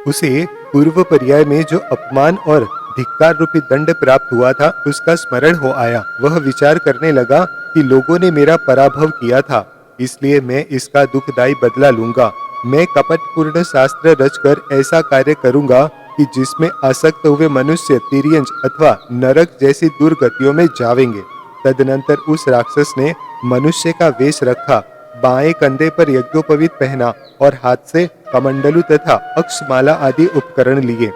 उसे पूर्व पर्याय में जो अपमान और धिक्कार रूपी दंड प्राप्त हुआ था उसका स्मरण हो आया। वह विचार करने लगा कि लोगों ने मेरा पराभव किया था, इसलिए मैं इसका दुखदायी बदला लूंगा। मैं कपटपूर्ण शास्त्र रचकर ऐसा कार्य करूंगा कि जिसमें आसक्त हुए मनुष्य तिर्यंच अथवा नरक जैसी दुर्गतियों में जावेंगे। तदनंतर उस राक्षस ने मनुष्य का वेश रखा, बाएं कंधे पर यज्ञोपवीत पहना और हाथ से कमंडलु तथा अक्षमाला आदि उपकरण लिए।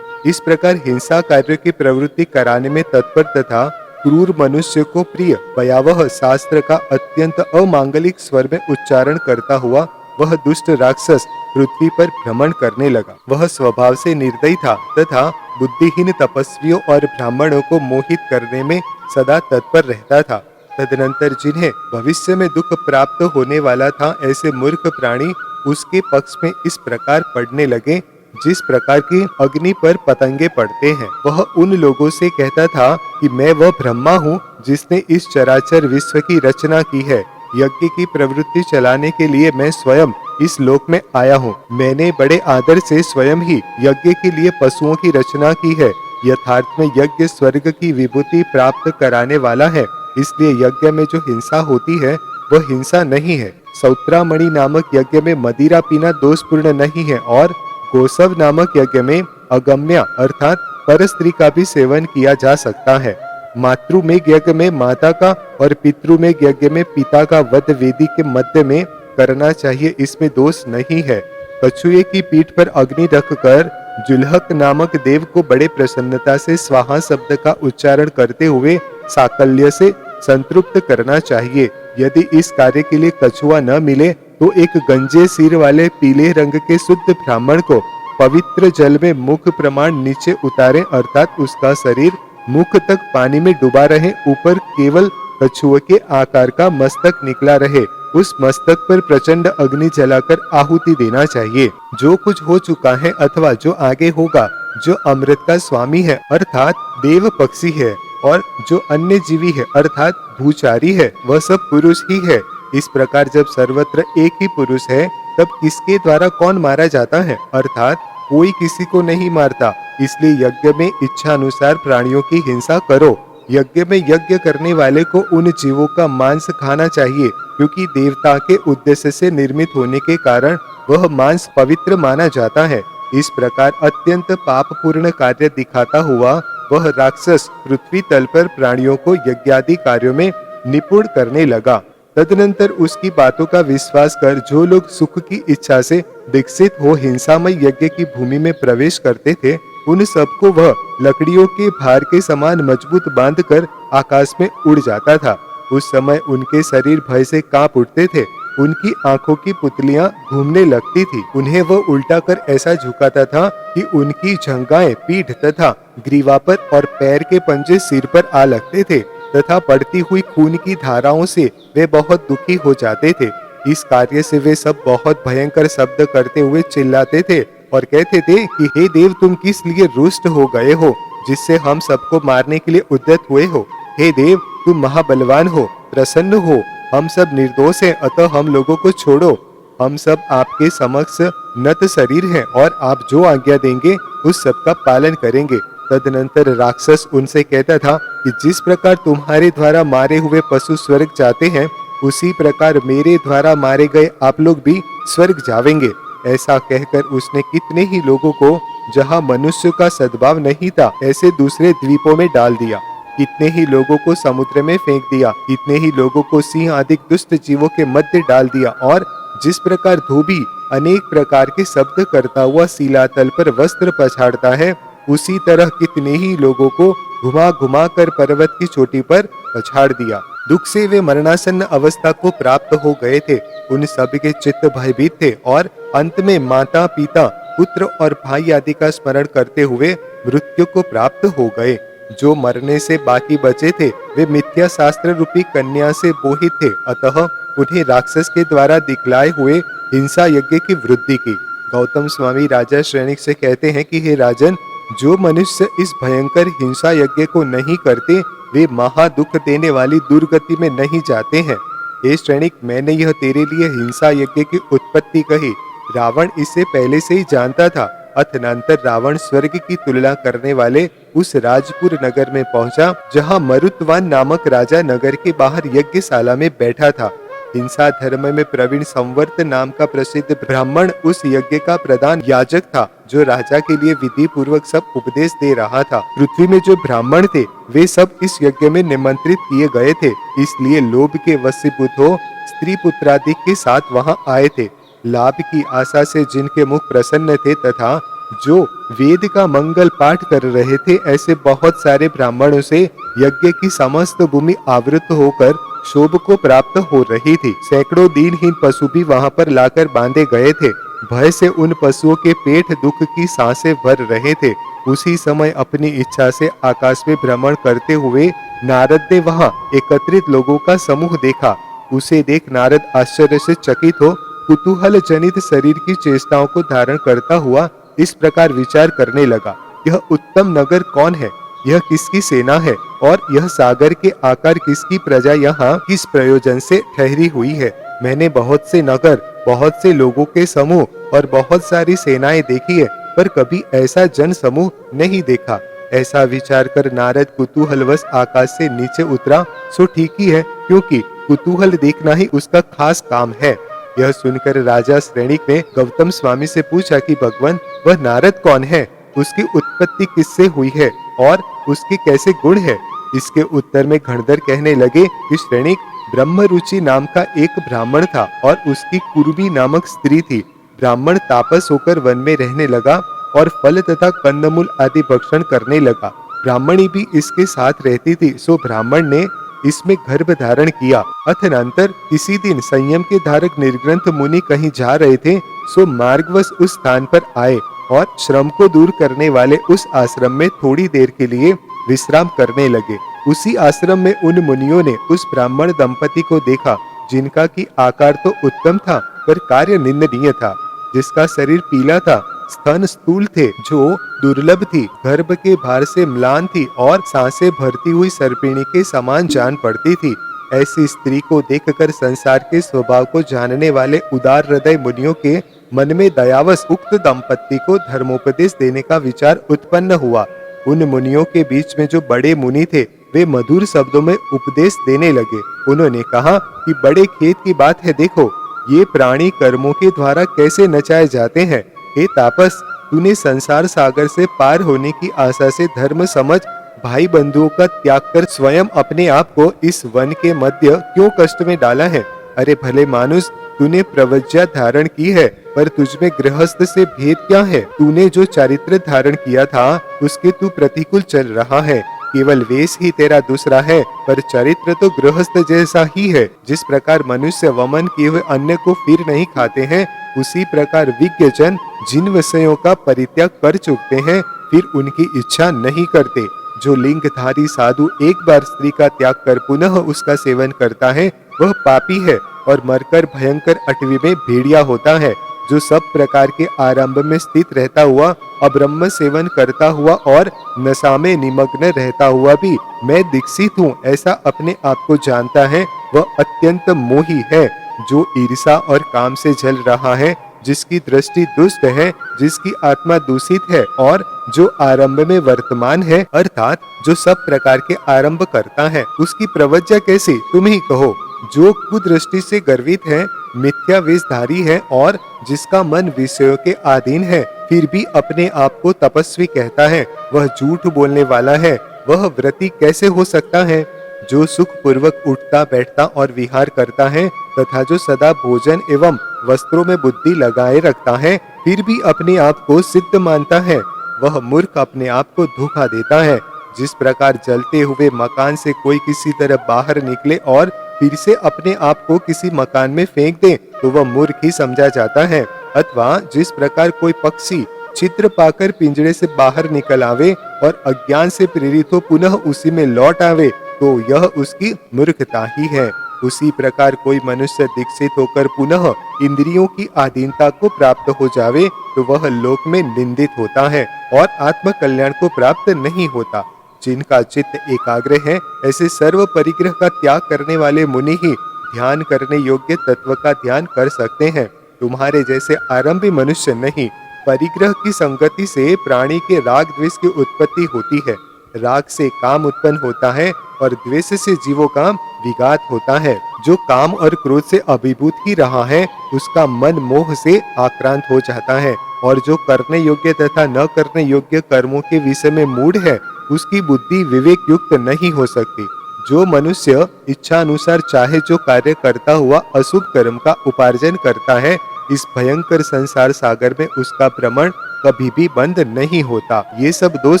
इस प्रकार हिंसा कार्य की प्रवृत्ति कराने में तत्पर तथा क्रूर मनुष्य को प्रिय भयावह शास्त्र का अत्यंत अमांगलिक स्वर में उच्चारण करता हुआ वह दुष्ट राक्षस पृथ्वी पर भ्रमण करने लगा। वह स्वभाव से निर्दयी था तथा बुद्धिहीन तपस्वियों और ब्राह्मणों को मोहित करने में सदा तत्पर रहता था। तदनंतर जिन्हें भविष्य में दुख प्राप्त होने वाला था, ऐसे मूर्ख प्राणी उसके पक्ष में इस प्रकार पड़ने लगे जिस प्रकार की अग्नि पर पतंगे पड़ते हैं। वह उन लोगों से कहता था कि मैं वह ब्रह्मा हूँ जिसने इस चराचर विश्व की रचना की है। यज्ञ की प्रवृत्ति चलाने के लिए मैं स्वयं इस लोक में आया हूँ। मैंने बड़े आदर से स्वयं ही यज्ञ के लिए पशुओं की रचना की है। यथार्थ में यज्ञ स्वर्ग की विभूति प्राप्त कराने वाला है, इसलिए यज्ञ में जो हिंसा होती है वह हिंसा नहीं है। सौत्रामणि नामक यज्ञ में मदिरा पीना दोषपूर्ण नहीं है और गोसव नामक यज्ञ में अगम्या अर्थात पर स्त्री का भी सेवन किया जा सकता है। मातृमेघ यज्ञ में माता का और पितृमेघ यज्ञ में पिता का वध वेदी के मध्य में करना चाहिए, इसमें दोष नहीं है। कछुए की पीठ पर अग्नि रखकर जुलहक नामक देव को बड़े प्रसन्नता से स्वाहा शब्द का उच्चारण करते हुए साकल्य से संतृप्त करना चाहिए। यदि इस कार्य के लिए कछुआ न मिले तो एक गंजे सिर वाले पीले रंग के शुद्ध ब्राह्मण को पवित्र जल में मुख प्रमाण नीचे उतारे, अर्थात उसका शरीर मुख तक पानी में डूबा रहे, ऊपर केवल कछुए के आकार का मस्तक निकला रहे। उस मस्तक पर प्रचंड अग्नि जलाकर आहुति देना चाहिए। जो कुछ हो चुका है अथवा जो आगे होगा, जो अमृत का स्वामी है अर्थात देव पक्षी है और जो अन्य जीवी है अर्थात भूचारी है, वह सब पुरुष ही है। इस प्रकार जब सर्वत्र एक ही पुरुष है तब किसके द्वारा कौन मारा जाता है, अर्थात कोई किसी को नहीं मारता। इसलिए यज्ञ में इच्छा अनुसार प्राणियों की हिंसा करो। यज्ञ में यज्ञ करने वाले को उन जीवों का मांस खाना चाहिए, क्योंकि देवता के उद्देश्य से निर्मित होने के कारण वह मांस पवित्र माना जाता है। इस प्रकार अत्यंत पापपूर्ण कार्य दिखाता हुआ वह राक्षस पृथ्वी तल पर प्राणियों को यज्ञादि कार्यों में निपुण करने लगा। तदनंतर उसकी बातों का विश्वास कर जो लोग सुख की इच्छा से दीक्षित हो हिंसामय यज्ञ की भूमि में प्रवेश करते थे, उन सबको वह लकड़ियों के भार के समान मजबूत बांधकर आकाश में उड़ जाता था। उस समय उनके शरीर भय से कांप उठते थे, उनकी आंखों की पुतलियां घूमने लगती थी। उन्हें वह उल्टा कर ऐसा झुकाता था कि उनकी जंघाएं पीठ तथा ग्रीवा पर और पैर के पंजे सिर पर आ लगते थे तथा पड़ती हुई खून की धाराओं से वे बहुत दुखी हो जाते थे। इस कार्य से वे सब बहुत भयंकर शब्द करते हुए चिल्लाते थे और कहते थे कि हे देव, तुम किस लिए रुष्ट हो गए हो जिससे हम सबको मारने के लिए उद्यत हुए हो। हे देव, तुम महाबलवान हो, प्रसन्न हो, हम सब निर्दोष हैं, अतः हम लोगों को छोड़ो। हम सब आपके समक्ष नत शरीर हैं और आप जो आज्ञा देंगे उस सब का पालन करेंगे। तदनंतर राक्षस उनसे कहता था कि जिस प्रकार तुम्हारे द्वारा मारे हुए पशु स्वर्ग जाते हैं, उसी प्रकार मेरे द्वारा मारे गए आप लोग भी स्वर्ग जावेंगे। ऐसा कहकर उसने कितने ही लोगों को, जहाँ मनुष्य का सद्भाव नहीं था, ऐसे दूसरे द्वीपों में डाल दिया। कितने ही लोगों को समुद्र में फेंक दिया, कितने ही लोगों को सिंह आदि दुष्ट जीवों के मध्य डाल दिया। और जिस प्रकार धोबी अनेक प्रकार के शब्द करता हुआ शिलातल पर वस्त्र पछाड़ता है, उसी तरह कितने ही लोगों को घुमा घुमा कर पर्वत की चोटी पर पछाड़ दिया। दुख से वे मरणासन्न अवस्था को प्राप्त हो गए थे। उन सब के चित्त भयभीत थे और अंत में माता पिता पुत्र और भाई आदि का स्मरण करते हुए मृत्यु को प्राप्त हो गए। जो मरने से बाकी बचे थे वे मिथ्या शास्त्र रूपी कन्या से मोहित थे, अतः उन्हें राक्षस के द्वारा दिखलाए हुए हिंसा यज्ञ की वृद्धि की। गौतम स्वामी राजा श्रेणिक से कहते हैं कि हे राजन, जो मनुष्य इस भयंकर हिंसा यज्ञ को नहीं करते वे महा दुख देने वाली दुर्गति में नहीं जाते हैं। हे श्रेणिक, मैंने यह तेरे लिए हिंसा यज्ञ की उत्पत्ति कही। रावण इसे पहले से ही जानता था, अतनांतर रावण स्वर्ग की तुलना करने वाले उस राजपुर नगर में पहुंचा, जहां मरुतवान नामक राजा नगर के बाहर यज्ञशाला में बैठा था। हिंसा धर्म में प्रवीण संवर्त नाम का प्रसिद्ध ब्राह्मण उस यज्ञ का प्रधान याजक था, जो राजा के लिए विधि पूर्वक सब उपदेश दे रहा था। पृथ्वी में जो ब्राह्मण थे वे सब इस यज्ञ में निमंत्रित किए गए थे, इसलिए लोभ के वशीभूत हो स्त्री पुत्रादि के साथ वहां आए थे। लाभ की आशा से जिनके मुख प्रसन्न थे तथा जो वेद का मंगल पाठ कर रहे थे, ऐसे बहुत सारे ब्राह्मणों से यज्ञ की समस्त भूमि आवृत होकर शोभ को प्राप्त हो रही थी। सैकड़ों दीनहीन पशु भी वहां पर लाकर बांधे गए थे। भय से उन पशुओं के पेट दुख की सांसें भर रहे थे। उसी समय अपनी इच्छा से आकाश में भ्रमण करते हुए नारद ने वहां एकत्रित लोगों का समूह देखा। उसे देख नारद आश्चर्य से चकित हो कुतूहल जनित शरीर की चेष्टाओं को धारण करता हुआ इस प्रकार विचार करने लगा, यह उत्तम नगर कौन है, यह किसकी सेना है और यह सागर के आकार किसकी प्रजा यहाँ किस प्रयोजन से ठहरी हुई है। मैंने बहुत से नगर, बहुत से लोगों के समूह और बहुत सारी सेनाएं देखी है, पर कभी ऐसा जन समूह नहीं देखा। ऐसा विचार कर नारद कुतूहलवश आकाश से नीचे उतरा। सो ठीक ही है, क्योंकि कुतूहल देखना ही उसका खास काम है। यह सुनकर राजा श्रेणिक ने गौतम स्वामी से पूछा कि भगवान, वह नारद कौन है, उसकी उत्पत्ति किससे हुई है और उसके कैसे गुण है। इसके उत्तर में गणधर कहने लगे कि श्रेणिक, ब्रह्मरुचि नाम का एक ब्राह्मण था और उसकी कुर्मी नामक स्त्री थी। ब्राह्मण तापस होकर वन में रहने लगा और फल तथा कंदमूल आदि भक्षण करने लगा। ब्राह्मणी भी इसके साथ रहती थी। सो ब्राह्मण ने इसमें गर्भ धारण किया। अथनांतर किसी दिन संयम के धारक निर्ग्रंथ मुनि कहीं जा रहे थे। सो मार्गवश उस स्थान पर आए और श्रम को दूर करने वाले उस आश्रम में थोड़ी देर के लिए विश्राम करने लगे। उसी आश्रम में उन मुनियों ने उस ब्राह्मण दंपति को देखा, जिनका की आकार तो उत्तम था पर कार्य निंदनीय था, जिसका शरीर पीला था, स्तन स्थूल थे जो दुर्लभ थी, गर्भ के भार से म्लान थी और सांसें भरती हुई सर्पिणी के समान जान पड़ती थी। ऐसी स्त्री को देखकर संसार के स्वभाव को जानने वाले उदार हृदय मुनियों के मन में दयावश उक्त दंपति को धर्मोपदेश देने का विचार उत्पन्न हुआ। उन मुनियों के बीच में जो बड़े मुनि थे, वे मधुर शब्दों में उपदेश देने लगे। उन्होंने कहा कि बड़े खेद की बात है, देखो ये प्राणी कर्मों के द्वारा कैसे नचाए जाते हैं। हे तापस, तूने संसार सागर से पार होने की आशा से धर्म समझ भाई बंधुओं का त्याग कर स्वयं अपने आप को इस वन के मध्य क्यों कष्ट में डाला है। अरे भले मानुष, तूने प्रवज्ञा धारण की है, पर तुझमें गृहस्थ से भेद क्या है। तूने जो चरित्र धारण किया था उसके तू प्रतिकूल चल रहा है। केवल वेश ही तेरा दूसरा है, पर चरित्र तो गृहस्थ जैसा ही है। जिस प्रकार मनुष्य वमन किए हुए अन्न को फिर नहीं खाते हैं, उसी प्रकार विज्ञ जन जिन विषयों का परित्याग कर चुकते हैं, फिर उनकी इच्छा नहीं करते। जो लिंगधारी साधु एक बार स्त्री का त्याग कर पुनः उसका सेवन करता है, वह पापी है और मरकर भयंकर अटवी में भेड़िया होता है। जो सब प्रकार के आरंभ में स्थित रहता हुआ अब्रह्म सेवन करता हुआ और नशा में निमग्न रहता हुआ भी मैं दीक्षित हूँ ऐसा अपने आप को जानता है, वह अत्यंत मोही है। जो ईर्षा और काम से जल रहा है, जिसकी दृष्टि दुष्ट है, जिसकी आत्मा दूषित है और जो आरंभ में वर्तमान है, अर्थात जो सब प्रकार के आरंभ करता है, उसकी प्रवज्ञा कैसी, तुम ही कहो। जो कुदृष्टि से गर्वित है, मिथ्या वेशधारी है और जिसका मन विषयों के अधीन है, फिर भी अपने आप को तपस्वी कहता है, वह झूठ बोलने वाला है। वह व्रती कैसे हो सकता है। जो सुख पूर्वक उठता बैठता और विहार करता है तथा जो सदा भोजन एवं वस्त्रों में बुद्धि लगाए रखता है, फिर भी अपने आप को सिद्ध मानता है, वह मूर्ख अपने आप को धोखा देता है। जिस प्रकार जलते हुए मकान से कोई किसी तरह बाहर निकले और फिर से अपने आप को किसी मकान में फेंक दे, तो वह मूर्ख ही समझा जाता है। अथवा जिस प्रकार कोई पक्षी छिद्र पाकर पिंजरे से बाहर निकल आवे और अज्ञान से प्रेरित हो पुनः उसी में लौट आवे, तो यह उसकी मूर्खता ही है। उसी प्रकार कोई मनुष्य दीक्षित होकर पुनः इंद्रियों की अधीनता को प्राप्त हो जावे, तो वह लोक में निंदित होता है और आत्म कल्याण को प्राप्त नहीं होता। जिनका चित्त एकाग्र है, ऐसे सर्व परिग्रह का त्याग करने वाले मुनि ही ध्यान करने योग्य तत्व का ध्यान कर सकते हैं। तुम्हारे जैसे आरंभी मनुष्य नहीं। परिग्रह की संगति से प्राणी के राग द्वेष की उत्पत्ति होती है। राग से काम उत्पन्न होता है और द्वेष से जीवों का विघात होता है। जो काम और क्रोध से अभिभूत ही रहा है, उसका मन मोह से आक्रांत हो जाता है, और जो करने योग्य तथा न करने योग्य कर्मों के विषय में मूढ़ है, उसकी बुद्धि विवेक युक्त नहीं हो सकती। जो मनुष्य इच्छा अनुसार चाहे जो कार्य करता हुआ अशुभ कर्म का उपार्जन करता है, इस भयंकर संसार सागर में उसका भ्रमण कभी भी बंद नहीं होता। ये सब दोष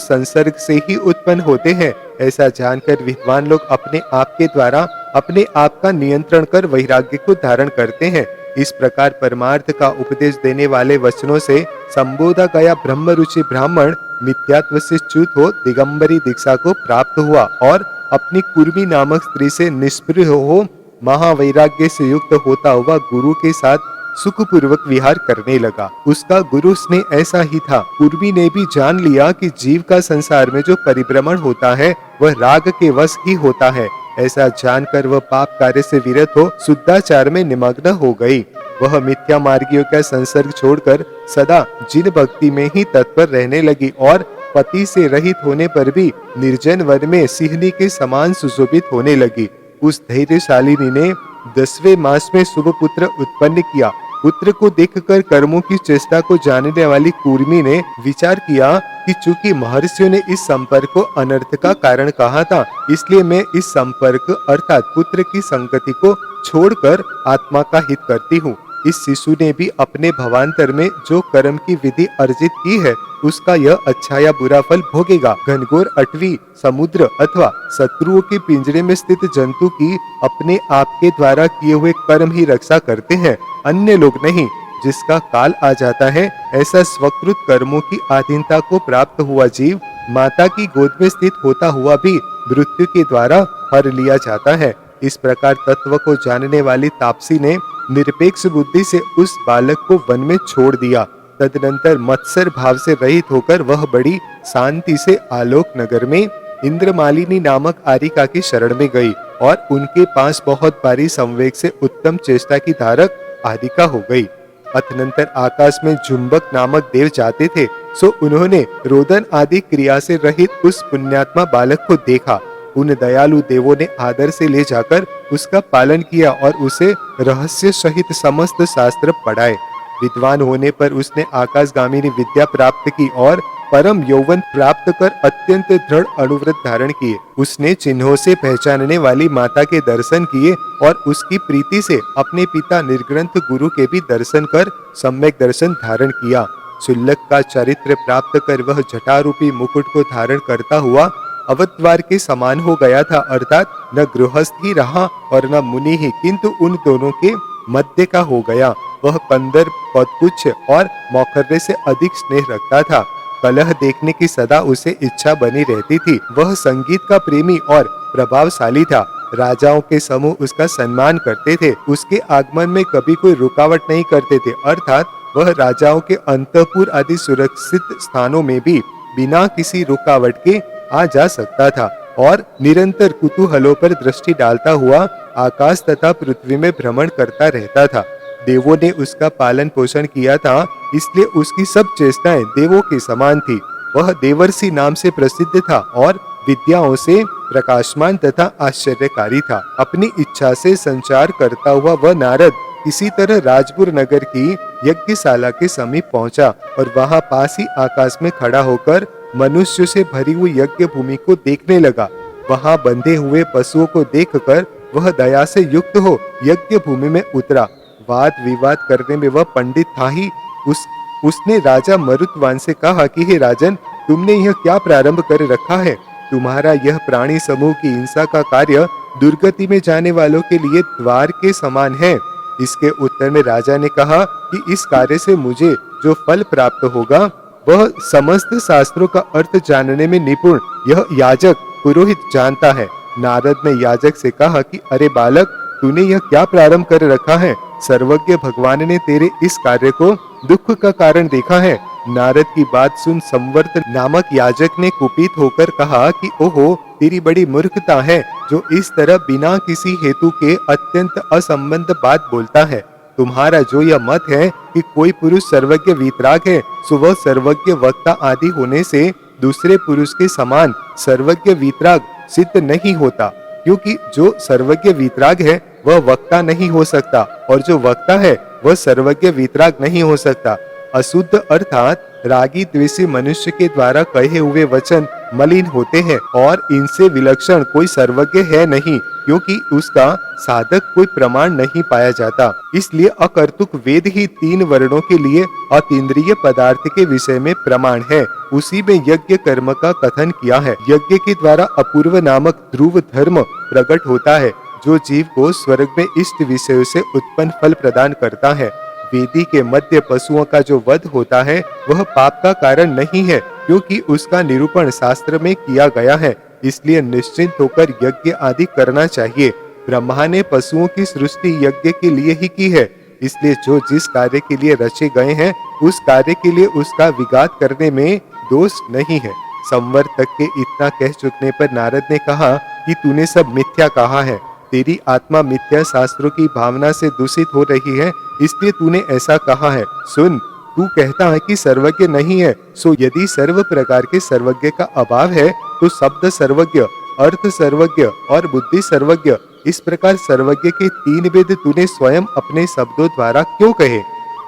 संसर्ग से ही उत्पन्न होते हैं। ऐसा जानकर विद्वान लोग अपने आप के द्वारा अपने आप का नियंत्रण कर वैराग्य को धारण करते हैं। इस प्रकार परमार्थ का उपदेश देने वाले वचनों से संबोधा गया ब्रह्मरुचि ब्राह्मण मिथ्यात्व से च्युत हो दिगंबरी दीक्षा को प्राप्त हुआ और अपनी कुर्मी नामक स्त्री से निष्पृह हो महावैराग्य से युक्त होता हुआ गुरु के साथ सुखपूर्वक विहार करने लगा। उसका गुरु स्नेह ऐसा ही था। कुर्मी ने भी जान लिया कि जीव का संसार में जो परिभ्रमण होता है वह राग के वश ही होता है। ऐसा जानकर वह पाप कार्य से विरत हो शुद्धाचार में निमग्न हो गई। वह मिथ्या मार्गियों का संसर्ग छोड़कर सदा जिन भक्ति में ही तत्पर रहने लगी और पति से रहित होने पर भी निर्जन वन में सिंहनी के समान सुशोभित होने लगी। उस धैर्यशालिनी ने 10वें मास में शुभ पुत्र उत्पन्न किया। पुत्र को देखकर कर्मों की चेष्टा को जानने वाली कुर्मी ने विचार किया कि चूंकि महर्षियों ने इस संपर्क को अनर्थ का कारण कहा था, इसलिए मैं इस संपर्क अर्थात पुत्र की संगति को छोड़कर आत्मा का हित करती हूँ। इस शिशु ने भी अपने भवांतर में जो कर्म की विधि अर्जित की है, उसका यह अच्छा या बुरा फल भोगेगा। घनघोर अटवी, समुद्र अथवा शत्रुओं के पिंजरे में स्थित जंतु की अपने आप के द्वारा किए हुए कर्म ही रक्षा करते हैं, अन्य लोग नहीं। जिसका काल आ जाता है, ऐसा स्वकृत कर्मों की अधीनता को प्राप्त हुआ जीव माता की गोद में स्थित होता हुआ भी मृत्यु के द्वारा हर लिया जाता है। इस प्रकार तत्व को जानने वाली तापसी ने निरपेक्ष बुद्धि से उस बालक को वन में छोड़ दिया। तदनंतर मत्सर भाव से रहित होकर वह बड़ी शांति से आलोक नगर में इंद्रमालिनी नामक आरिका की शरण में गई और उनके पास बहुत भारी संवेग से उत्तम चेष्टा की धारक आरिका हो गई। अतनंतर आकाश में जुम्बक नामक देव जाते थे, सो उन्होंने रोदन आदि क्रिया से रहित उस पुण्यात्मा बालक को देखा। उन दयालु देवों ने आदर से ले जाकर उसका पालन किया और उसे रहस्य सहित समस्त शास्त्र पढ़ाए। विद्वान होने पर उसने आकाशगामिनी विद्या प्राप्त की और परम यौवन प्राप्त कर अत्यंत दृढ़ अनुव्रत धारण किए। उसने चिन्हों से पहचानने वाली माता के दर्शन किए और उसकी प्रीति से अपने पिता निर्ग्रंथ गुरु के भी दर्शन कर सम्यक दर्शन धारण किया। शुल्लक का चरित्र प्राप्त कर वह जटारूपी मुकुट को धारण करता हुआ अवतार के समान हो गया था, अर्थात न गृहस्थ ही रहा और न मुनि ही, किंतु उन दोनों के मध्य का हो गया। वह कंदर, पदपुच्छ और मौखर्य से अधिक स्नेह रखता था। कलह देखने की सदा उसे इच्छा बनी रहती थी। वह संगीत का प्रेमी और प्रभावशाली था। राजाओं के समूह उसका सम्मान करते थे। उसके आगमन में कभी कोई रुकावट नहीं करते थे, अर्थात वह राजाओं के अंतःपुर आदि सुरक्षित स्थानों में भी बिना किसी रुकावट के आ जा सकता था और निरंतर कुतूहलों पर दृष्टि डालता हुआ आकाश तथा पृथ्वी में भ्रमण करता रहता था। देवों ने उसका पालन पोषण किया था, इसलिए उसकी सब चेष्टाएं देवों के समान थी। वह देवर्षि नाम से प्रसिद्ध था और विद्याओं से प्रकाशमान तथा आश्चर्यकारी था। अपनी इच्छा से संचार करता हुआ वह नारद इसी तरह राजपुर नगर की यज्ञशाला के समीप पहुंचा और वहां पास ही आकाश में खड़ा होकर मनुष्य से भरी हुई यज्ञ भूमि को देखने लगा। वहां बंधे हुए पशुओं को देखकर वह दया से युक्त हो यज्ञ भूमि में उतरा। वाद विवाद करने में वह पंडित था ही। उसने राजा मरुतवान से कहा कि हे राजन, तुमने यह क्या प्रारंभ कर रखा है? तुम्हारा यह प्राणी समूह की हिंसा का कार्य दुर्गति में जाने वालों के लिए द्वार के समान है। इसके उत्तर में राजा ने कहा कि इस कार्य से मुझे जो फल प्राप्त होगा वह समस्त शास्त्रों का अर्थ जानने में निपुण यह याजक पुरोहित जानता है। नारद ने याजक से कहा कि अरे बालक, तूने यह क्या प्रारंभ कर रखा है? सर्वज्ञ भगवान ने तेरे इस कार्य को दुख का कारण देखा है। नारद की बात सुन संवर्त नामक याजक ने कुपित होकर कहा कि ओहो, तेरी बड़ी मूर्खता है जो इस तरह बिना किसी हेतु के अत्यंत असंबद्ध बात बोलता है। तुम्हारा जो यह मत है कि कोई पुरुष सर्वज्ञ वीतराग है, सो वह सर्वज्ञ वक्ता आदि होने से दूसरे पुरुष के समान सर्वज्ञ वीतराग सिद्ध नहीं होता, क्योंकि जो सर्वज्ञ वीतराग है वह वक्ता नहीं हो सकता और जो वक्ता है वह सर्वज्ञ वीतराग नहीं हो सकता। अशुद्ध अर्थात रागी द्वेषी मनुष्य के द्वारा कहे हुए वचन मलिन होते हैं और इनसे विलक्षण कोई सर्वज्ञ है नहीं, क्योंकि उसका साधक कोई प्रमाण नहीं पाया जाता। इसलिए अकर्तुक वेद ही 3 वर्णों के लिए अतीन्द्रिय पदार्थ के विषय में प्रमाण है। उसी में यज्ञ कर्म का कथन किया है। यज्ञ के द्वारा अपूर्व नामक ध्रुव धर्म प्रकट होता है, जो जीव को स्वर्ग में इष्ट विषयों से उत्पन्न फल प्रदान करता है। वेदी के मध्य पशुओं का जो वध होता है वह पाप का कारण नहीं है, क्योंकि उसका निरूपण शास्त्र में किया गया है। इसलिए निश्चिंत होकर यज्ञ आदि करना चाहिए। ब्रह्मा ने पशुओं की सृष्टि यज्ञ के लिए ही की है, इसलिए जो जिस कार्य के लिए रचे गए हैं उस कार्य के लिए उसका विघात करने में दोष नहीं है। संवर तक के इतना कह चुकने पर नारद ने कहा कि तूने सब मिथ्या कहा है। तेरी आत्मा मिथ्या शास्त्रों की भावना से दूषित हो रही है, इसलिए तूने ऐसा कहा है। सुन, तू कहता है कि सर्वज्ञ नहीं है, सो यदि सर्व प्रकार के सर्वज्ञ का अभाव है तो शब्द सर्वज्ञ, अर्थ सर्वज्ञ और बुद्धि सर्वज्ञ, इस प्रकार सर्वज्ञ के 3 वेद तूने स्वयं अपने शब्दों द्वारा क्यों कहे?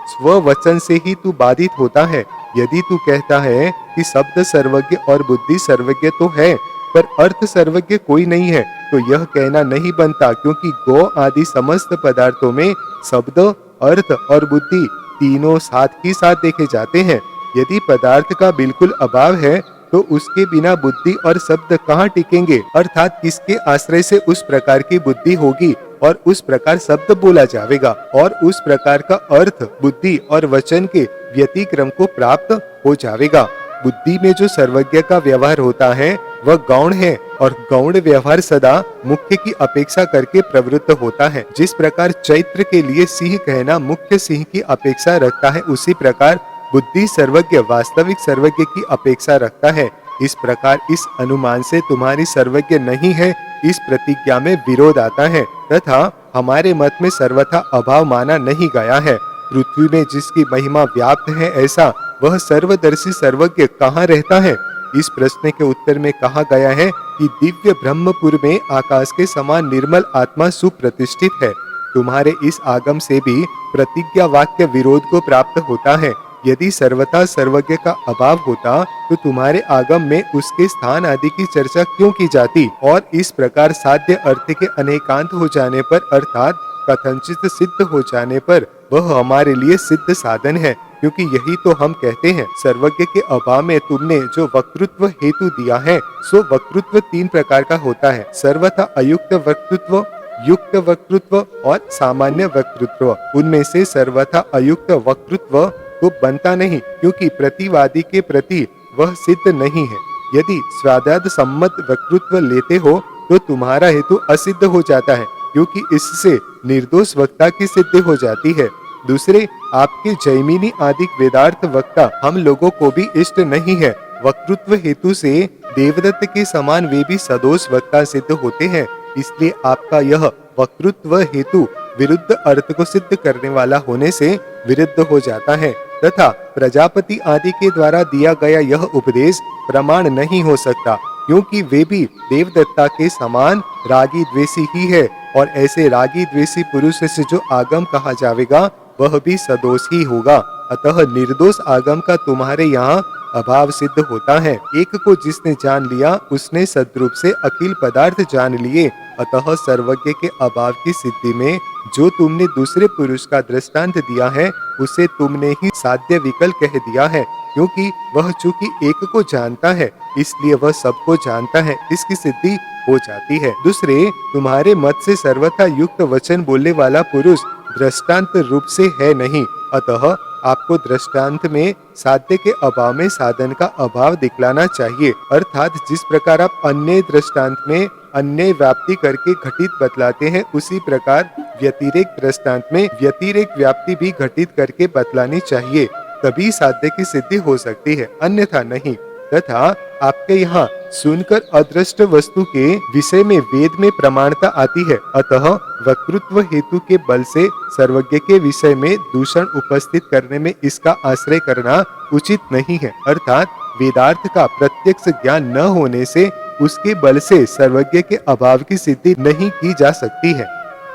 स्ववचन से ही तू बाधित होता है। यदि तू कहता है कि शब्द सर्वज्ञ और बुद्धि सर्वज्ञ तो है, पर अर्थ सर्वज्ञ कोई नहीं है, तो यह कहना नहीं बनता, क्योंकि गौ आदि समस्त पदार्थों में शब्द, अर्थ और बुद्धि तीनों साथ ही साथ देखे जाते हैं। यदि पदार्थ का बिल्कुल अभाव है तो उसके बिना बुद्धि और शब्द कहाँ टिकेंगे, अर्थात किसके आश्रय से उस प्रकार की बुद्धि होगी और उस प्रकार शब्द बोला जाएगा और उस प्रकार का अर्थ बुद्धि और वचन के व्यतिक्रम को प्राप्त हो जाएगा। बुद्धि में जो सर्वज्ञ का व्यवहार होता है वह गौण है और गौण व्यवहार सदा मुख्य की अपेक्षा करके प्रवृत्त होता है। जिस प्रकार चैत्र के लिए सिंह कहना मुख्य सिंह की अपेक्षा रखता है, उसी प्रकार बुद्धि सर्वज्ञ वास्तविक सर्वज्ञ की अपेक्षा रखता है। इस प्रकार इस अनुमान से तुम्हारी सर्वज्ञ नहीं है, इस प्रतिज्ञा में विरोध आता है तथा हमारे मत में सर्वथा अभाव माना नहीं गया है। पृथ्वी में जिसकी महिमा व्याप्त है, ऐसा वह सर्वदर्शी सर्वज्ञ कहाँ रहता है? इस प्रश्न के उत्तर में कहा गया है कि दिव्य ब्रह्मपुर में आकाश के समान निर्मल आत्मा सुप्रतिष्ठित है। तुम्हारे इस आगम से भी प्रतिज्ञा वाक्य विरोध को प्राप्त होता है। यदि सर्वथा सर्वज्ञ का अभाव होता तो तुम्हारे आगम में उसके स्थान आदि की चर्चा क्यों की जाती? और इस प्रकार साध्य अर्थ के अनेकांत हो जाने पर अर्थात कथनचित सिद्ध हो जाने पर वह हमारे लिए सिद्ध साधन है, क्योंकि यही तो हम कहते हैं। सर्वज्ञ के अभाव में तुमने जो वक्तृत्व हेतु दिया है सो वक्तृत्व 3 प्रकार का होता है, सर्वथा अयुक्त वक्तृत्व, युक्त वक्तृत्व और सामान्य वक्तृत्व। उनमें से सर्वथा अयुक्त वक्तृत्व तो बनता नहीं, क्योंकि प्रतिवादी के प्रति वह सिद्ध नहीं है। यदि स्वादाद सम्मत वक्तृत्व लेते हो तो तुम्हारा हेतु असिद्ध हो जाता है, क्योंकि इससे निर्दोष वक्ता की सिद्धि हो जाती है। दूसरे, आपके जैमिनी आदि वेदार्थ वक्ता हम लोगों को भी इष्ट नहीं है। वक्तृत्व हेतु से देवदत्त के समान वे भी सदोष वक्ता सिद्ध होते हैं, इसलिए आपका यह वक्तृत्व हेतु विरुद्ध अर्थ को सिद्ध करने वाला होने से विरुद्ध हो जाता है तथा प्रजापति आदि के द्वारा दिया गया यह उपदेश प्रमाण नहीं हो सकता, क्योंकि वे भी देवदत्ता के समान रागी द्वेषी ही है और ऐसे रागी द्वेषी पुरुष से जो आगम कहा जाएगा वह भी सदोष ही होगा। अतः निर्दोष आगम का तुम्हारे यहाँ अभाव सिद्ध होता है। एक को जिसने जान लिया उसने सद्रूप से अखिल पदार्थ जान लिए। अतः सर्वज्ञ के अभाव की सिद्धि में जो तुमने दूसरे पुरुष का दृष्टांत दिया है उसे तुमने ही साध्य विकल कह दिया है, क्योंकि वह चूंकि एक को जानता है इसलिए वह सबको जानता है, इसकी सिद्धि हो जाती है। दूसरे, तुम्हारे मत से सर्वथा युक्त वचन बोलने वाला पुरुष दृष्टांत रूप से है नहीं, अतः आपको दृष्टांत में साध्य के अभाव में साधन का अभाव दिखलाना चाहिए। अर्थात जिस प्रकार आप अन्य दृष्टांत में अन्य व्याप्ति करके घटित बतलाते हैं, उसी प्रकार व्यतिरेक दृष्टांत में व्यतिरेक व्याप्ति भी घटित करके बतलानी चाहिए, तभी साध्य की सिद्धि हो सकती है, अन्यथा नहीं। तथा आपके यहाँ सुनकर अदृष्ट वस्तु के विषय में वेद में प्रमाणता आती है। अतः वक्तृत्व हेतु के बल से सर्वज्ञ के विषय में दूषण उपस्थित करने में इसका आश्रय करना उचित नहीं है। अर्थात वेदार्थ का प्रत्यक्ष ज्ञान न होने से उसके बल से सर्वज्ञ के अभाव की सिद्धि नहीं की जा सकती है।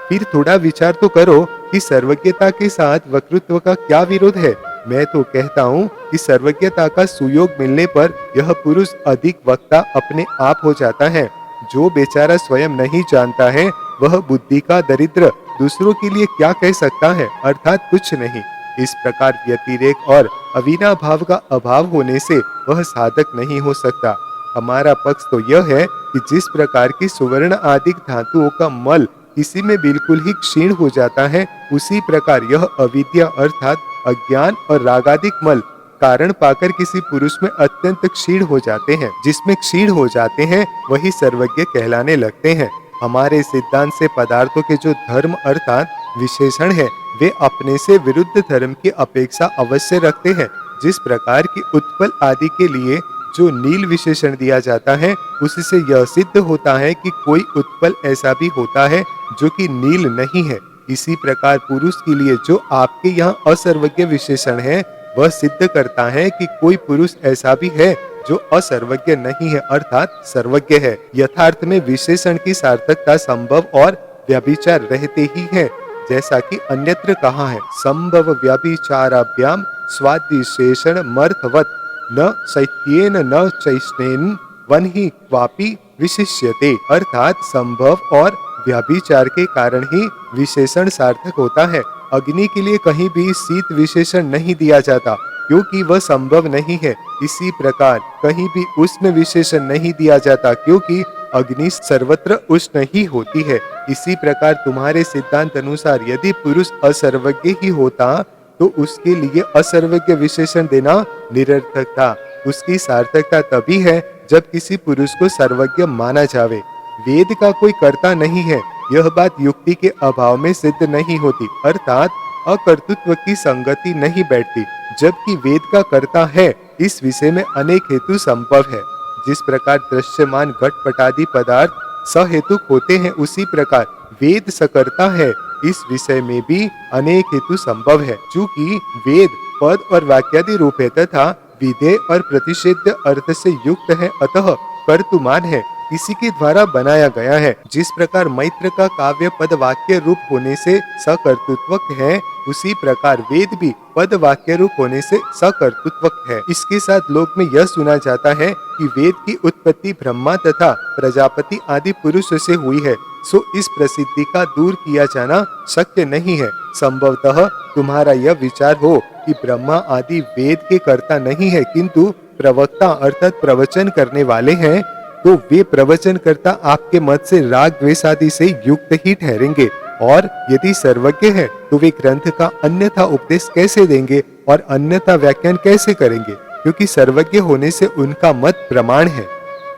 फिर थोड़ा विचार तो करो कि सर्वज्ञता के साथ वक्तृत्व का क्या विरोध है। मैं तो कहता हूँ कि सर्वज्ञता का सुयोग मिलने पर यह पुरुष अधिक वक्ता अपने आप हो जाता है। जो बेचारा स्वयं नहीं जानता है वह बुद्धि का दरिद्र दूसरों के लिए क्या कह सकता है, अर्थात कुछ नहीं। इस प्रकार व्यतिरेक और अविनाभाव का अभाव होने से वह साधक नहीं हो सकता। हमारा पक्ष तो यह है कि जिस प्रकार की सुवर्ण आदि धातुओं का मल किसी में बिल्कुल ही क्षीण हो जाता है, उसी प्रकार यह अविद्या अर्थात अज्ञान और रागादिक मल कारण पाकर किसी पुरुष में अत्यंत क्षीण हो जाते हैं। जिसमें क्षीण हो जाते हैं वही सर्वज्ञ कहलाने लगते हैं। हमारे सिद्धांत से पदार्थों के जो धर्म अर्थात विशेषण है वे अपने से विरुद्ध धर्म की अपेक्षा अवश्य रखते हैं। जिस प्रकार की उत्पल आदि के लिए जो नील विशेषण दिया जाता है उससे यह सिद्ध होता है कि कोई उत्पल ऐसा भी होता है जो कि नील नहीं है। इसी प्रकार पुरुष के लिए जो आपके यहाँ असर्वज्ञ विशेषण है वह सिद्ध करता है कि कोई पुरुष ऐसा भी है जो असर्वज्ञ नहीं है अर्थात सर्वज्ञ है। यथार्थ में विशेषण की सार्थकता संभव और व्यभिचार रहते ही है, जैसा कि अन्यत्र कहा है, संभव व्यभिचाराभ्याम स्वादिशेषण मर्थवत न शैत्येन न चैष्णेन वन्हि क्वापि विशिष्यते। अर्थात संभव और व्यभिचार के कारण ही विशेषण सार्थक होता है। अग्नि के लिए कहीं भी शीत विशेषण नहीं दिया जाता क्योंकि वह संभव नहीं है। इसी प्रकार कहीं भी उष्ण विशेषण नहीं दिया जाता क्योंकि अग्नि सर्वत्र उष्ण ही होती है। इसी प्रकार तुम्हारे सिद्धांत अनुसार यदि पुरुष असर्वज्ञ ही होता तो उसके लिए असर्वज्ञ विशेषण देना निरर्थक था। उसकी सार्थकता तभी है जब किसी पुरुष को सर्वज्ञ माना जावे। वेद का कोई कर्ता नहीं है, यह बात युक्ति के अभाव में सिद्ध नहीं होती, अर्थात अकर्तृत्व की संगति नहीं बैठती। जबकि वेद का कर्ता है इस विषय में अनेक हेतु संभव है। जिस प्रकार दृश्यमान घटपटादि पदार्थ सहेतुक होते हैं उसी प्रकार वेद सकर्ता है इस विषय में भी अनेक हेतु संभव है। चूंकि वेद पद और वाक्यादि रूप है तथा विधेय और प्रतिषेध अर्थ से युक्त है, अतः कर्तुमान है, इसी के द्वारा बनाया गया है। जिस प्रकार मैत्र का काव्य पद वाक्य रूप होने से सकर्तृत्वक है, उसी प्रकार वेद भी पद वाक्य रूप होने से सकर्तृत्वक है। इसके साथ लोक में यह सुना जाता है कि वेद की उत्पत्ति ब्रह्मा तथा प्रजापति आदि पुरुष से हुई है, सो इस प्रसिद्धि का दूर किया जाना शक्य नहीं है। संभवतः तुम्हारा यह विचार हो कि ब्रह्मा आदि वेद के कर्ता नहीं है किंतु प्रवक्ता अर्थात प्रवचन करने वाले हैं, तो वे प्रवचन करता आपके मत से राग द्वेष आदि से युक्त ही ठहरेंगे। और यदि सर्वज्ञ है तो वे ग्रंथ का अन्यथा उपदेश कैसे देंगे और अन्यथा व्याख्यान कैसे करेंगे, क्योंकि सर्वज्ञ होने से उनका मत प्रमाण है।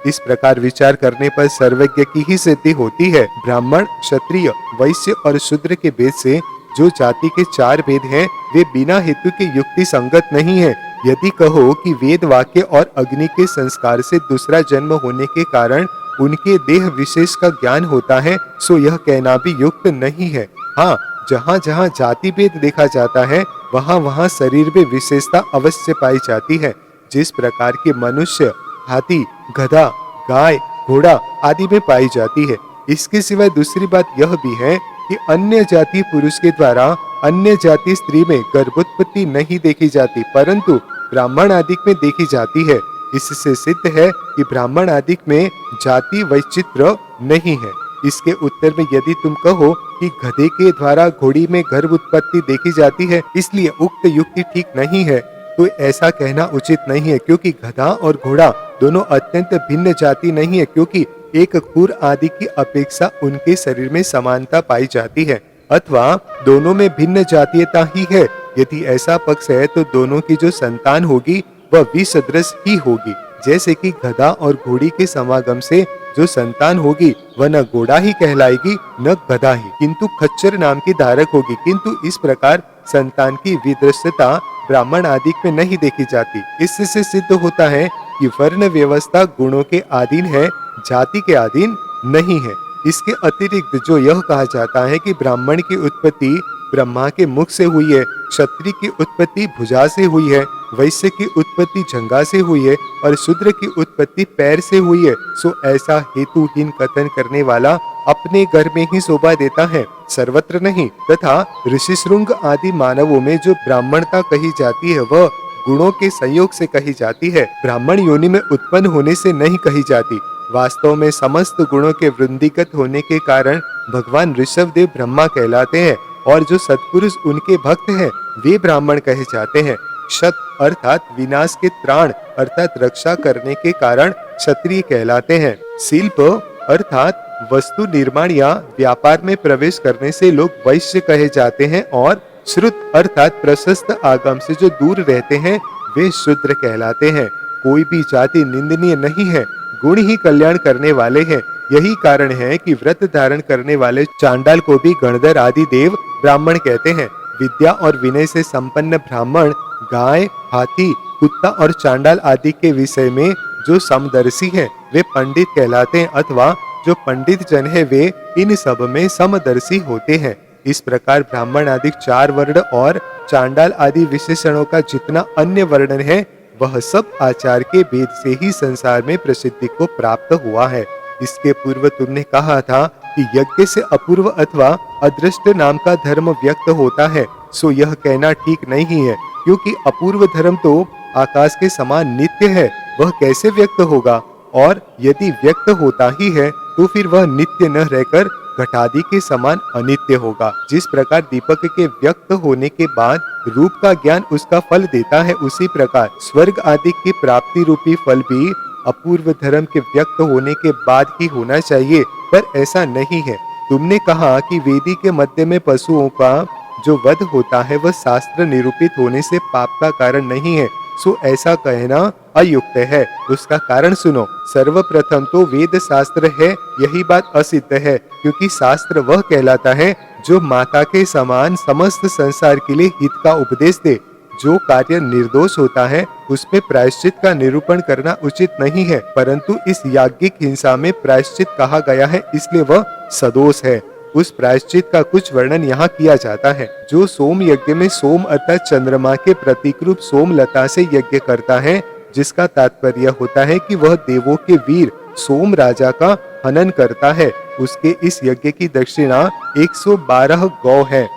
इस प्रकार विचार करने पर सर्वज्ञ की ही सिद्धि होती है। ब्राह्मण, क्षत्रिय, वैश्य और शूद्र के भेद से जो जाति के चार भेद हैं, वे बिना हेतु के युक्ति संगत नहीं है। यदि कहो कि वेद वाक्य और अग्नि के संस्कार से दूसरा जन्म होने के कारण उनके देह विशेष का ज्ञान होता है, सो यह कहना भी युक्त नहीं है। हाँ, जहाँ जहाँ जाति भेद देखा जाता है वहाँ वहाँ शरीर में विशेषता अवश्य पाई जाती है। जिस प्रकार के मनुष्य, हाथी, गधा, गाय, घोड़ा आदि में पाई जाती है। इसके सिवाय दूसरी बात यह भी है कि अन्य जाति पुरुष के द्वारा अन्य जाति स्त्री में गर्भोत्पत्ति नहीं देखी जाती, परंतु ब्राह्मण आदि में देखी जाती है। इससे सिद्ध है कि ब्राह्मण आदि में जाति वैचित्र नहीं है। इसके उत्तर में यदि तुम कहो कि गधे के द्वारा घोड़ी में गर्भ उत्पत्ति देखी जाती है, इसलिए उक्त युक्ति ठीक नहीं है, तो ऐसा कहना उचित नहीं है, क्योंकि गधा और घोड़ा दोनों अत्यंत भिन्न जाति नहीं है, क्योंकि एक खुर आदि की अपेक्षा उनके शरीर में समानता पाई जाती है, अथवा दोनों में भिन्न जातीयता ही है। यदि ऐसा पक्ष है तो दोनों की जो संतान होगी वह विसदृश ही होगी, जैसे कि गधा और घोड़ी के समागम से जो संतान होगी वह न घोड़ा ही कहलाएगी न गधा ही, किंतु खच्चर नाम की धारक होगी। किंतु इस प्रकार संतान की विदृष्टता ब्राह्मण आदि में नहीं देखी जाती। इससे सिद्ध होता है कि वर्ण व्यवस्था गुणों के अधीन है, जाति के अधीन नहीं है। इसके अतिरिक्त जो यह कहा जाता है कि ब्राह्मण की उत्पत्ति ब्रह्मा के मुख से हुई है, क्षत्रिय की उत्पत्ति भुजा से हुई है, वैश्य की उत्पत्ति जंघा से हुई है और शूद्र की उत्पत्ति पैर से हुई है, सो ऐसा हेतुहीन कथन करने वाला अपने घर में ही शोभा देता है, सर्वत्र नहीं। तथा ऋषिशृंग आदि मानवों में जो ब्राह्मणता कही जाती है वह गुणों के संयोग से कही जाती है, ब्राह्मण योनि में उत्पन्न होने से नहीं कही जाती। वास्तव में समस्त गुणों के वृद्धिगत होने के कारण भगवान ऋषभदेव ब्रह्मा कहलाते हैं और जो सत्पुरुष उनके भक्त हैं वे ब्राह्मण कहे जाते हैं। क्षत अर्थात विनाश के त्राण अर्थात रक्षा करने के कारण क्षत्रिय कहलाते हैं। शिल्प अर्थात वस्तु निर्माण या व्यापार में प्रवेश करने से लोग वैश्य कहे जाते हैं और श्रुत अर्थात प्रशस्त आगम से जो दूर रहते हैं वे शूद्र कहलाते हैं। कोई भी जाति निंदनीय नहीं है, गुण ही कल्याण करने वाले हैं। यही कारण है कि व्रत धारण करने वाले चांडाल को भी गणधर आदि देव ब्राह्मण कहते हैं। विद्या और विनय से संपन्न ब्राह्मण गाय, हाथी, कुत्ता और चांडाल आदि के विषय में जो समदर्शी हैं वे पंडित कहलाते हैं अथवा जो पंडित जन है वे इन सब में समदर्शी होते हैं। इस प्रकार ब्राह्मण आदि 4 वर्ण और चांडाल आदि विशेषणों का जितना अन्य वर्णन है वह सब आचार के भेद से ही संसार में प्रसिद्धि को प्राप्त हुआ है। इसके पूर्व तुमने कहा था कि यज्ञ से अपूर्व अथवा अदृष्ट नाम का धर्म व्यक्त होता है, सो यह कहना ठीक नहीं है, क्योंकि अपूर्व धर्म तो आकाश के समान नित्य है, वह कैसे व्यक्त होगा? और यदि व्यक्त होता ही है तो फिर वह नित्य न रहकर घटादि के समान अनित्य होगा। जिस प्रकार दीपक के व्यक्त होने के बाद रूप का ज्ञान उसका फल देता है, उसी प्रकार स्वर्ग आदि की प्राप्ति रूपी फल भी अपूर्व धर्म के व्यक्त होने के बाद ही होना चाहिए, पर ऐसा नहीं है। तुमने कहा कि वेदी के मध्य में पशुओं का जो वध होता है वह शास्त्र निरूपित होने से पाप का कारण नहीं है, सो ऐसा कहना अयुक्त है। उसका कारण सुनो। सर्वप्रथम तो वेद शास्त्र है, यही बात असिद्ध है, क्योंकि शास्त्र वह कहलाता है जो माता के समान समस्त संसार के लिए हित का उपदेश दे। जो कार्य निर्दोष होता है उसमें प्रायश्चित का निरूपण करना उचित नहीं है, परंतु इस याज्ञिक हिंसा में प्रायश्चित कहा गया है, इसलिए वह सदोष है। उस प्रायश्चित का कुछ वर्णन यहाँ किया जाता है। जो सोम यज्ञ में सोम अर्थात चंद्रमा के प्रतीक रूप सोमलता से यज्ञ करता है, जिसका तात्पर्य होता है कि वह देवों के वीर सोम राजा का हनन करता है, उसके इस यज्ञ की दक्षिणा 112 गौ है।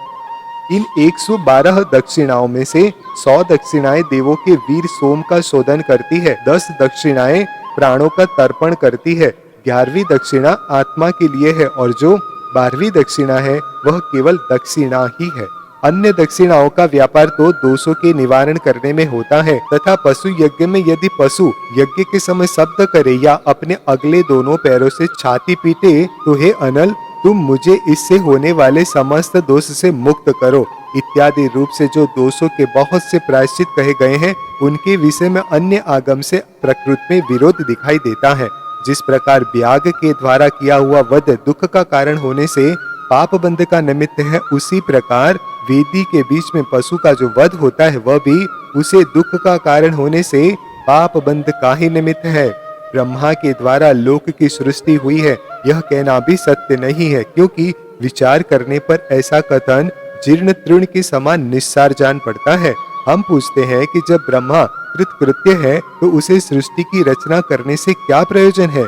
इन 112 दक्षिणाओं में से 100 दक्षिणाएं देवों के वीर सोम का शोधन करती है, 10 दक्षिणाएं प्राणों का तर्पण करती है, 11वीं दक्षिणा आत्मा के लिए है और जो 12वीं दक्षिणा है वह केवल दक्षिणा ही है। अन्य दक्षिणाओं का व्यापार तो दोषों के निवारण करने में होता है, तथा पशु यज्ञ में यदि पशु यज्ञ के समय शब्द करे या अपने अगले दोनों पैरों से छाती पीटे तो हे अनल, तुम मुझे इससे होने वाले समस्त दोष से मुक्त करो इत्यादि रूप से जो दोषों के बहुत से प्रायश्चित कहे गए हैं, उनके विषय में अन्य आगम से प्रकृति में विरोध दिखाई देता है। जिस प्रकार व्याग के द्वारा किया हुआ वध दुख का कारण होने से पाप बंध का निमित्त है, उसी प्रकार वेदी के बीच में पशु का जो वध होता है वह भी उसे दुख का कारण होने से पाप बंध का ही निमित्त है। ब्रह्मा के द्वारा लोक की सृष्टि हुई है, यह कहना भी सत्य नहीं है, क्योंकि विचार करने पर ऐसा कथन जीर्ण तृण के समान निस्सार जान पड़ता है। हम पूछते हैं कि जब ब्रह्मा कृतकृत्य है तो उसे सृष्टि की रचना करने से क्या प्रयोजन है?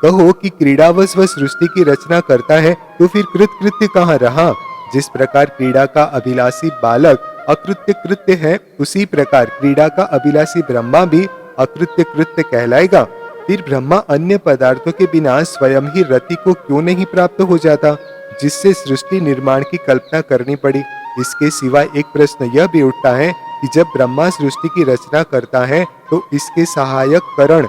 कहो कि क्रीड़ावश वह सृष्टि की रचना करता है तो फिर कृतकृत्य कहाँ रहा? जिस प्रकार क्रीड़ा का अभिलाषी बालक अकृत्य कृत्य है, उसी प्रकार क्रीड़ा का अभिलाषी ब्रह्मा भी अकृत्य कृत्य कहलाएगा। फिर ब्रह्मा अन्य पदार्थों के बिना स्वयं ही रति को क्यों नहीं प्राप्त हो जाता, जिससे सृष्टि निर्माण की कल्पना करनी पड़ी? इसके सिवाय एक प्रश्न यह भी उठता है कि जब ब्रह्मा सृष्टि की रचना करता है तो इसके सहायक करण,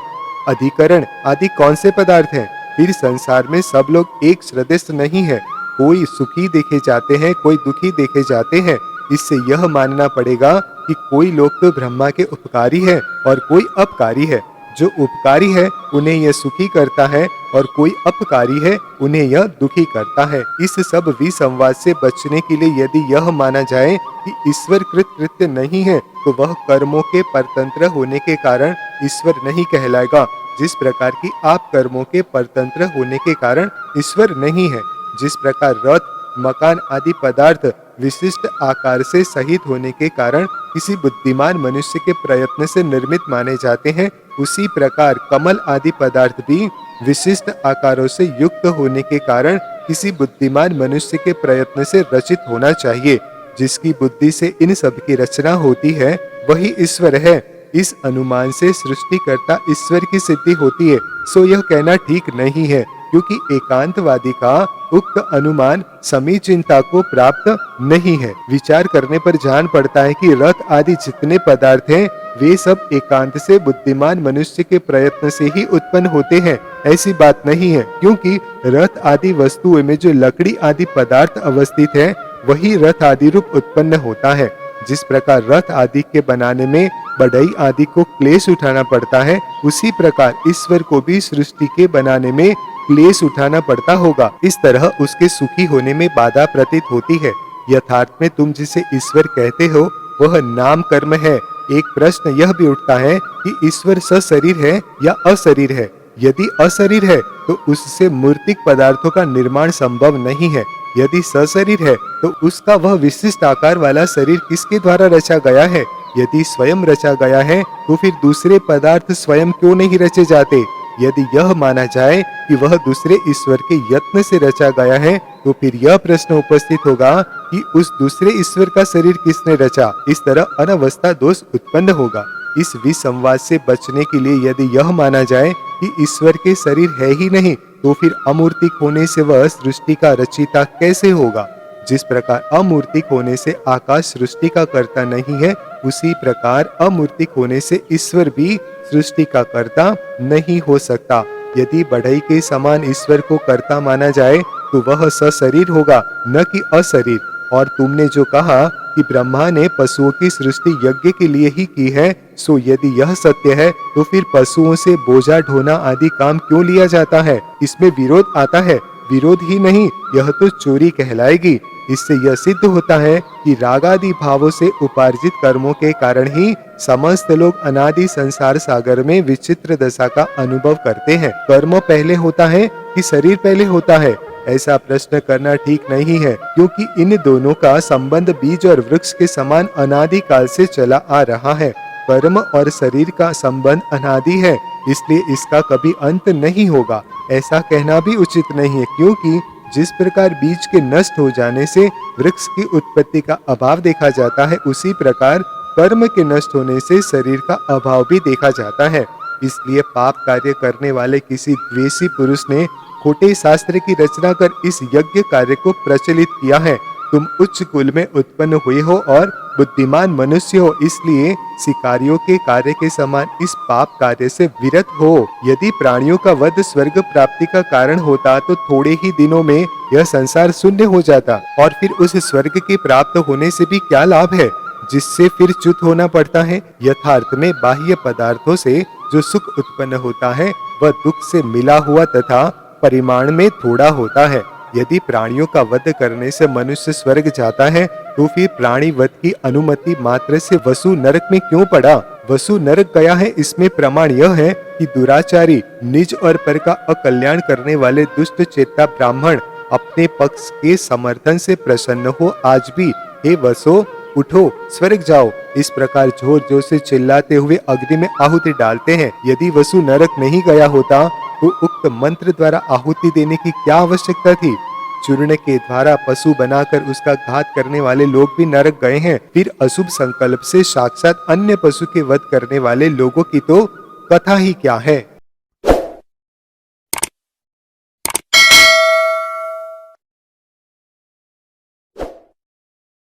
अधिकरण आदि कौन से पदार्थ हैं? फिर संसार में सब लोग एक सदृश नहीं है, कोई सुखी देखे जाते हैं, कोई दुखी देखे जाते हैं। इससे यह मानना पड़ेगा कि कोई लोग तो ब्रह्मा के उपकारी है और कोई अपकारी है। जो उपकारी है उन्हें यह सुखी करता है और कोई अपकारी है उन्हें यह दुखी करता है। इस सब विसंवाद से बचने के लिए यदि यह माना जाए कि ईश्वर कृत कृत्य नहीं है तो वह कर्मों के परतंत्र होने के कारण ईश्वर नहीं कहलाएगा, जिस प्रकार की आप कर्मों के परतंत्र होने के कारण ईश्वर नहीं है। जिस प्रकार रथ, मकान आदि पदार्थ विशिष्ट आकार से सहित होने के कारण किसी बुद्धिमान मनुष्य के प्रयत्न से निर्मित माने जाते हैं, उसी प्रकार कमल आदि पदार्थ भी विशिष्ट आकारों से युक्त होने के कारण किसी बुद्धिमान मनुष्य के प्रयत्न से रचित होना चाहिए। जिसकी बुद्धि से इन सब की रचना होती है वही ईश्वर है। इस अनुमान से सृष्टिकर्ता ईश्वर की सिद्धि होती है, सो यह कहना ठीक नहीं है, क्योंकि एकांतवादी का उक्त अनुमान समीचीनता को प्राप्त नहीं है। विचार करने पर जान पड़ता है कि रथ आदि जितने पदार्थ हैं वे सब एकांत से बुद्धिमान मनुष्य के प्रयत्न से ही उत्पन्न होते हैं। ऐसी बात नहीं है, क्योंकि रथ आदि वस्तुओं में जो लकड़ी आदि पदार्थ अवस्थित है वही रथ आदि रूप उत्पन्न होता है। जिस प्रकार रथ आदि के बनाने में बढ़ई आदि को क्लेश उठाना पड़ता है, उसी प्रकार ईश्वर को भी सृष्टि के बनाने में क्लेश उठाना पड़ता होगा। इस तरह उसके सुखी होने में बाधा प्रतीत होती है। यथार्थ में तुम जिसे ईश्वर कहते हो वह नाम कर्म है। एक प्रश्न यह भी उठता है कि ईश्वर सशरीर है या अशरीर है। यदि अशरीर है तो उससे मूर्तिक पदार्थों का निर्माण संभव नहीं है। यदि सशरीर है तो उसका वह विशिष्ट आकार वाला शरीर किसके द्वारा रचा गया है? यदि स्वयं रचा गया है तो फिर दूसरे पदार्थ स्वयं क्यों नहीं रचे जाते? यदि यह माना जाए कि वह दूसरे ईश्वर के यत्न से रचा गया है तो फिर यह प्रश्न उपस्थित होगा कि उस दूसरे ईश्वर का शरीर किसने रचा? इस तरह अनवस्था दोष उत्पन्न होगा। इस विसंवाद से बचने के लिए यदि यह माना जाए कि ईश्वर के शरीर है ही नहीं तो फिर अमूर्तिक होने से वह सृष्टि का रचिता कैसे होगा? जिस प्रकार अमूर्तिक होने से आकाश सृष्टि का कर्ता नहीं है, उसी प्रकार अमूर्तिक होने से ईश्वर भी सृष्टि का कर्ता नहीं हो सकता। यदि बढ़ई के समान ईश्वर को कर्ता माना जाए तो वह सशरीर होगा, न कि अशरीर। और तुमने जो कहा कि ब्रह्मा ने पशुओं की सृष्टि यज्ञ के लिए ही की है, सो यदि यह सत्य है तो फिर पशुओं से बोझा ढोना आदि काम क्यों लिया जाता है? इसमें विरोध आता है। विरोध ही नहीं, यह तो चोरी कहलाएगी। इससे यह सिद्ध होता है कि राग आदि भावों से उपार्जित कर्मों के कारण ही समस्त लोग अनादि संसार सागर में विचित्र दशा का अनुभव करते हैं। कर्म पहले होता है कि शरीर पहले होता है? ऐसा प्रश्न करना ठीक नहीं है, क्योंकि इन दोनों का संबंध बीज और वृक्ष के समान अनादि काल से चला आ रहा है। कर्म और शरीर का संबंध अनादि है, इसलिए इसका कभी अंत नहीं होगा। ऐसा कहना भी उचित नहीं है, क्योंकि जिस प्रकार बीज के नष्ट हो जाने से वृक्ष की उत्पत्ति का अभाव देखा जाता है, उसी प्रकार कर्म के नष्ट होने से शरीर का अभाव भी देखा जाता है। इसलिए पाप कार्य करने वाले किसी द्वेषी पुरुष ने खोटे शास्त्र की रचना कर इस यज्ञ कार्य को प्रचलित किया है। तुम उच्च कुल में उत्पन्न हुए हो और बुद्धिमान मनुष्य हो, इसलिए शिकारियों के कार्य के समान इस पाप कार्य से विरत हो। यदि प्राणियों का वध स्वर्ग प्राप्ति का कारण होता तो थोड़े ही दिनों में यह संसार शून्य हो जाता, और फिर उस स्वर्ग के प्राप्त होने से भी क्या लाभ है, जिससे फिर च्युत होना पड़ता है। यथार्थ में बाह्य पदार्थों से जो सुख उत्पन्न होता है वह दुख से मिला हुआ तथा परिमाण में थोड़ा होता है। यदि प्राणियों का वध करने से मनुष्य स्वर्ग जाता है तो फिर प्राणी वध की अनुमति मात्र से वसु नरक में क्यों पड़ा? वसु नरक गया है, इसमें प्रमाण यह है कि दुराचारी, निज और पर का अकल्याण करने वाले दुष्ट चेता ब्राह्मण अपने पक्ष के समर्थन से प्रसन्न हो आज भी हे वसो उठो स्वर्ग जाओ, इस प्रकार जोर जोर से चिल्लाते हुए अग्नि में आहुति डालते हैं। यदि वसु नरक नहीं गया होता तो उक्त मंत्र द्वारा आहुति देने की क्या आवश्यकता थी? चूर्ण के द्वारा पशु बनाकर उसका घात करने वाले लोग भी नरक गए हैं, फिर अशुभ संकल्प से साक्षात अन्य पशु के वध करने वाले लोगों की तो कथा ही क्या है।